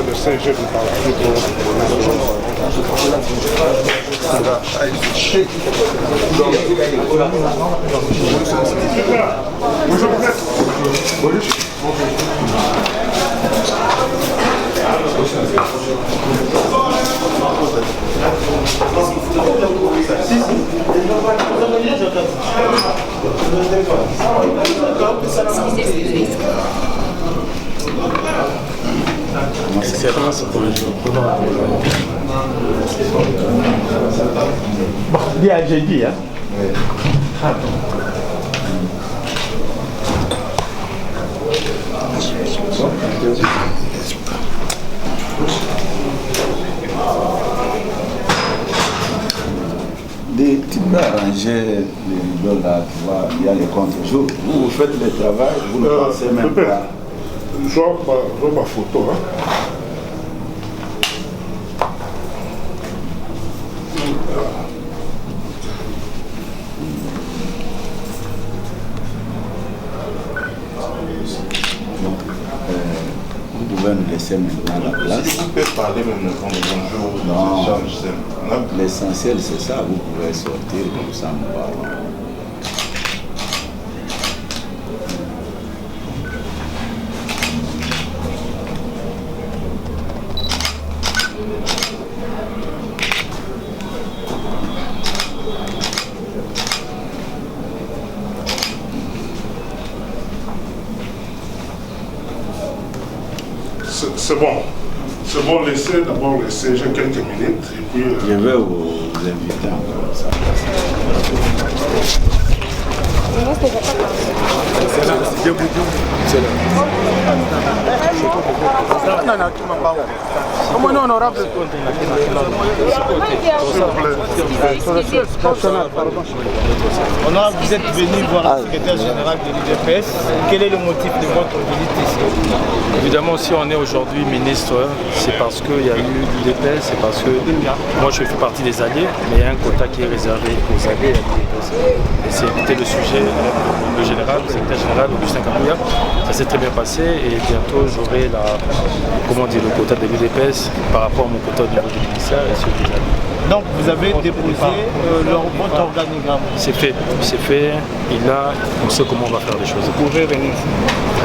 Le CG du parti Excellence pour le jour. Bien, j'ai dit, hein. Tu peux arranger les rideaux là, tu vois, il y a les contre-jours. Vous faites le travail, vous ne pensez même pas. Je vois ma photo. Hein. Vous pouvez nous laisser maintenant la place. Si vous pouvez parler même quand bonjour, non, l'essentiel c'est ça, vous pouvez sortir comme ça nous parlons. C'est bon, laissez d'abord le CG quelques minutes et puis... Je vais vous inviter encore ça. honorable. Honorable, vous êtes venu voir le secrétaire général de l'UDPS. Quel est le motif de votre visite ici? Évidemment, si on est aujourd'hui ministre, c'est parce qu'il y a eu l'UDPS, c'est parce que moi je fais partie des alliés, mais il y a un quota qui est réservé aux alliés à l'UDPS. Et c'est éviter le sujet, le général, le secrétaire général, Augustin Kabouya. Ça s'est très bien passé et bientôt j'aurai le quota de l'UDPS par rapport à mon quota au niveau du ministère et celui des alliés. Donc vous avez déposé votre organigramme. C'est fait. Et là, on sait comment on va faire les choses. Vous pouvez venir.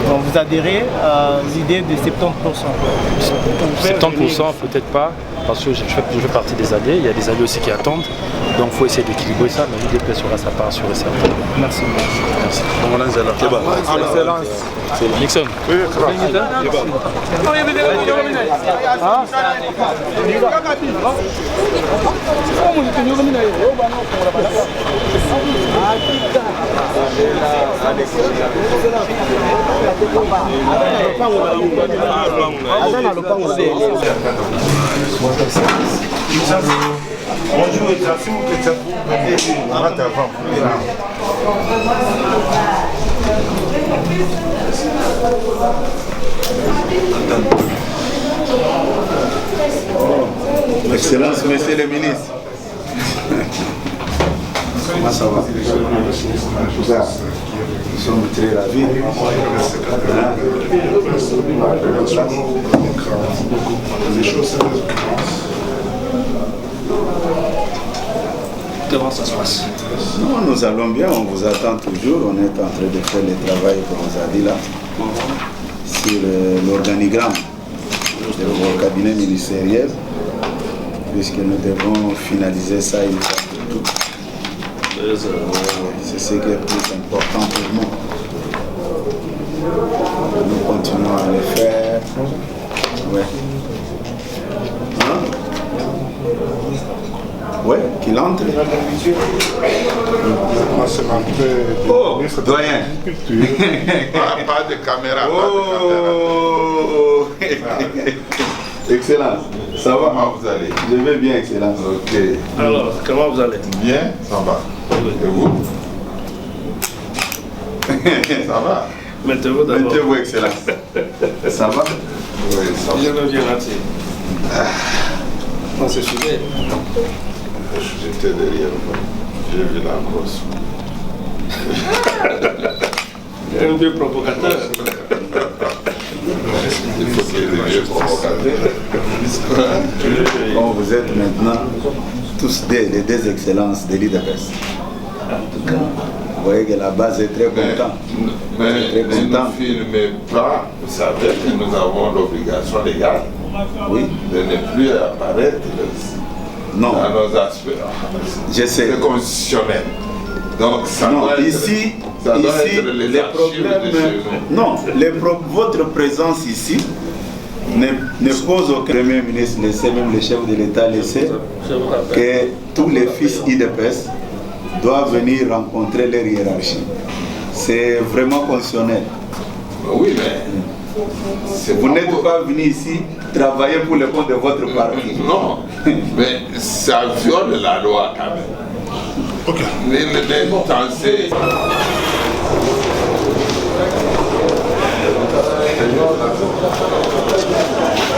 Donc vous adhérez à l'idée de 70%. 70% peut-être pas, parce que je fais partie des alliés. Il y a des alliés aussi qui attendent. Donc il faut essayer d'équilibrer ça, mais l'UDPS sera sa part sur et certain. Merci. Merci. Excellence. C'est Nixon. Oui, bonjour, merci beaucoup. Excellence, monsieur le ministre. Comment ça va? Nous sommes très ravis. Les choses Comment ça se passe? Nous allons bien, on vous attend toujours. On est en train de faire le travail qu'on vous a dit là sur l'organigramme de vos cabinets ministériels, puisque nous devons finaliser ça une fois pour toutes. C'est ce qui est plus important pour nous. Nous continuons à le faire. Ouais. Hein? Ouais, qu'il entre. Moi, c'est l'entrée du Oh, ministre de doyen. l'Agriculture. Pas de caméra, Oh. Excellence. Ça va? Comment vous allez? Je vais bien, Excellence. Ok. Alors, comment vous allez? Bien, ça va. Et vous? Ça va? Mettez-vous d'abord. Mettez-vous, Excellence. Ça va? Oui, ça va. Je me viens là-dessus. On se souvient. J'étais derrière vous. J'ai vu la grosse. Un vieux provocateur. Il faut qu'il y ait des vieux provocateurs. Bon, vous êtes maintenant tous les deux excellences de l'IDPS. Vous voyez que la base est très contente. Mais Très ne content. nous filmez pas. Vous savez que nous avons l'obligation légale Oui. de ne plus apparaître Non, dans nos aspects. je sais. C'est constitutionnel. Donc ça Non, doit être, ici, ça doit ici être les les archives de chez nous. non, votre présence ici ne pose aucun. Le Premier ministre laissait, même le chef de l'État laissait, que tous les fils IDPS doivent venir rencontrer leur hiérarchie. C'est vraiment constitutionnel. Oui, mais c'est Vous n'êtes pas venu ici travailler pour le compte de votre parti. Non, mais ça viole la loi quand même. Ok. Les censés.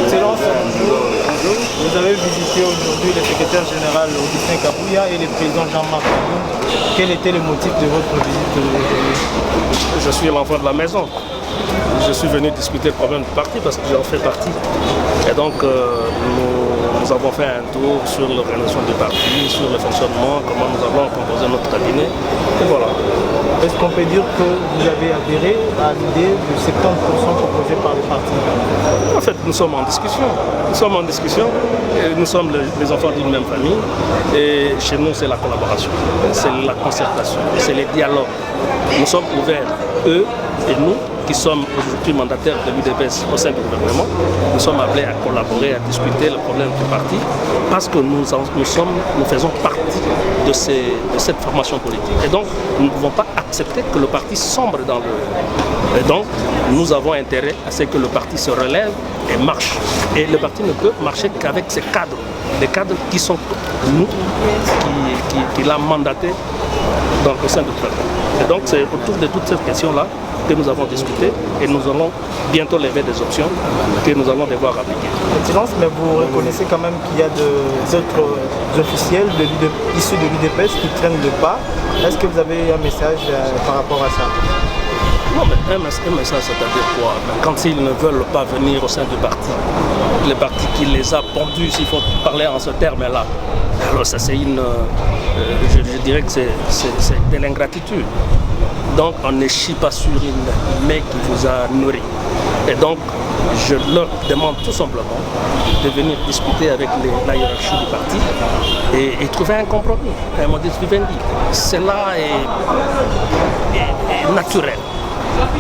Excellence, bonjour. Vous avez visité aujourd'hui le secrétaire général Augustin Kabouya et le président Jean-Marc Kabou. Quel était le motif de votre visite aujourd'hui? Je suis l'enfant de la maison. Je suis venu discuter le problème du parti parce que j'en fais partie. Et donc, nous avons fait un tour sur l'organisation du parti, sur le fonctionnement, comment nous allons composer notre cabinet. Et voilà. Est-ce qu'on peut dire que vous avez adhéré à l'idée de 70% proposé par le parti? En fait, nous sommes en discussion. Nous sommes en discussion. Et nous sommes les enfants d'une même famille. Et chez nous, c'est la collaboration, c'est la concertation, c'est les dialogues. Nous sommes ouverts, eux et nous, qui sommes aujourd'hui mandataires de l'UDPS au sein du gouvernement, nous sommes appelés à collaborer, à discuter le problème du parti, parce que nous faisons partie de cette formation politique. Et donc, nous ne pouvons pas accepter que le parti sombre dans le... Et donc, nous avons intérêt à ce que le parti se relève et marche. Et le parti ne peut marcher qu'avec ses cadres, des cadres qui sont nous, qui l'a mandaté au sein du gouvernement. Et donc, c'est autour de toutes ces questions-là que nous avons discuté et nous allons bientôt lever des options que nous allons devoir appliquer. Excellence, mais vous reconnaissez quand même qu'il y a des autres officiels issus de l'UDPS qui traînent le pas. Est-ce que vous avez un message par rapport à ça? Non, mais un message, c'est-à-dire quoi? Quand ils ne veulent pas venir au sein du parti, le parti qui les a pondus, s'il faut parler en ce terme-là, alors ça c'est je dirais que c'est de l'ingratitude. Donc on ne chie pas sur une main qui vous a nourri. Et donc je leur demande tout simplement de venir discuter avec la hiérarchie du parti et trouver un compromis, un modus vivendi. Cela est naturel.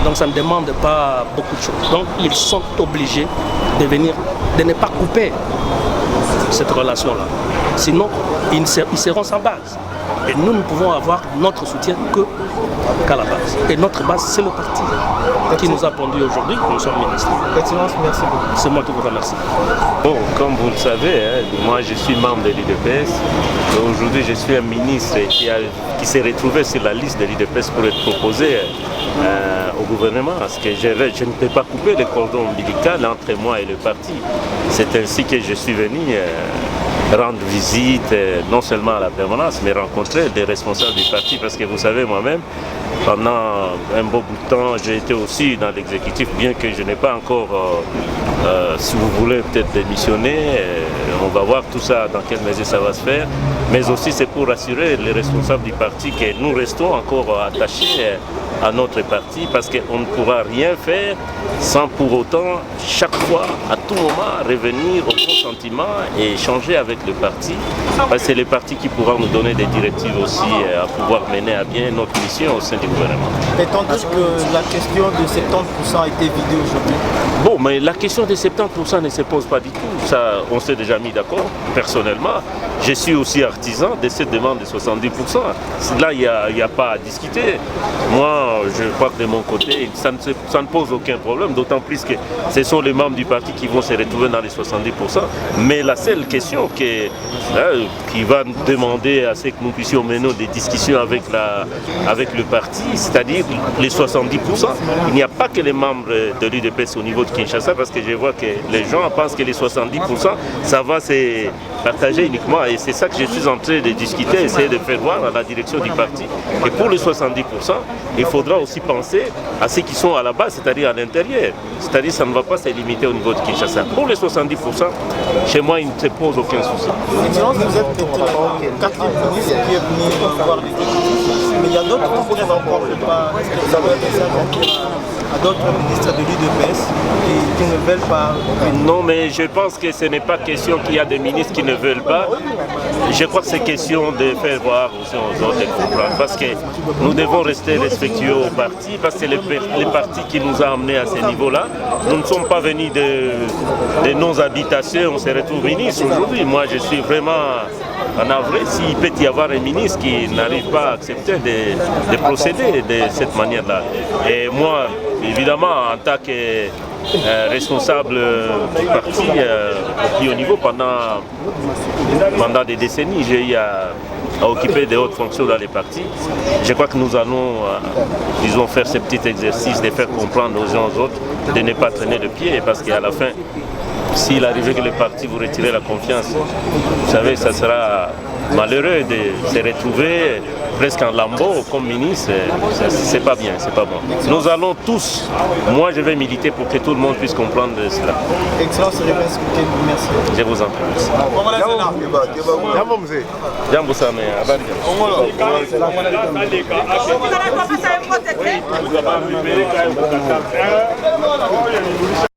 Donc ça ne demande pas beaucoup de choses. Donc ils sont obligés de venir, de ne pas couper cette relation-là. Sinon, ils seront sans base. Et nous ne pouvons avoir notre soutien qu'à la base. Et notre base, c'est le parti qui nous a pondu aujourd'hui, que nous sommes ministres. Excellence, merci beaucoup. C'est moi qui vous remercie. Bon, comme vous le savez, moi je suis membre de l'UDPS. Aujourd'hui, je suis un ministre qui s'est retrouvé sur la liste de l'UDPS pour être proposé au gouvernement. Parce que je ne peux pas couper le cordon ombilical entre moi et le parti. C'est ainsi que je suis venu rendre visite, non seulement à la permanence, mais rencontrer des responsables du parti. Parce que vous savez, moi-même, pendant un beau bout de temps, j'ai été aussi dans l'exécutif, bien que je n'ai pas encore, si vous voulez, peut-être démissionner. On va voir tout ça, dans quelle mesure ça va se faire. Mais aussi, c'est pour rassurer les responsables du parti que nous restons encore attachés à notre parti, parce qu'on ne pourra rien faire sans pour autant, chaque fois, à tout moment, revenir au bon sentiment et échanger avec le parti. Parce que c'est le parti qui pourra nous donner des directives aussi à pouvoir mener à bien notre mission au sein du gouvernement. Étant donné que la question de 70% a été vidée aujourd'hui. Bon, mais la question des 70% ne se pose pas du tout. Ça, on s'est déjà mis mis d'accord. Personnellement, je suis aussi artisan de cette demande de 70%. Là, il n'y a pas à discuter. Moi, je crois que de mon côté, ça ne pose aucun problème, d'autant plus que ce sont les membres du parti qui vont se retrouver dans les 70%. Mais la seule question qui va demander à ce que nous puissions mener des discussions avec le parti, c'est-à-dire les 70%. Il n'y a pas que les membres de l'UDPS au niveau de Kinshasa, parce que je vois que les gens pensent que les 70%, ça va se partager uniquement. Et c'est ça que je suis en train de discuter, essayer de faire voir à la direction du parti. Et pour les 70%, il faudra aussi penser à ceux qui sont à la base, c'est-à-dire à l'intérieur. C'est-à-dire que ça ne va pas se limiter au niveau de Kinshasa. Pour les 70%, chez moi, il ne se pose aucun souci. Excellence, vous êtes le 4e ministre qui est venu voir les autres. Mais il y a d'autres qui n'ont encore pas. Ça va être à d'autres ministres de l'UDPS qui ne veulent pas. Non, mais je pense que ce n'est pas question qu'il y a des ministres qui ne veulent pas. Je crois que c'est question de faire voir aussi aux autres de comprendre. Parce que nous devons rester respectueux au parti, parce que c'est le parti qui nous a amenés à ce niveau-là. Nous ne sommes pas venus de nos habitations, on se retrouve ministre aujourd'hui. Moi, je suis vraiment en avril s'il peut y avoir un ministre qui n'arrive pas à accepter de procéder de cette manière-là. Et moi, évidemment, en tant que responsable du parti au plus haut niveau pendant des décennies, j'ai eu à occuper de hautes fonctions dans les partis. Je crois que nous allons, disons, faire ce petit exercice de faire comprendre aux uns aux autres de ne pas traîner le pied, parce qu'à la fin, s'il arrivait que le parti vous retire la confiance, vous savez, ça sera malheureux de se retrouver presque en lambeau comme ministre. C'est pas bien, c'est pas bon. Nous allons tous, moi je vais militer pour que tout le monde puisse comprendre cela. Excellence, je vais expliquer. Merci. Je vous en prie. Merci.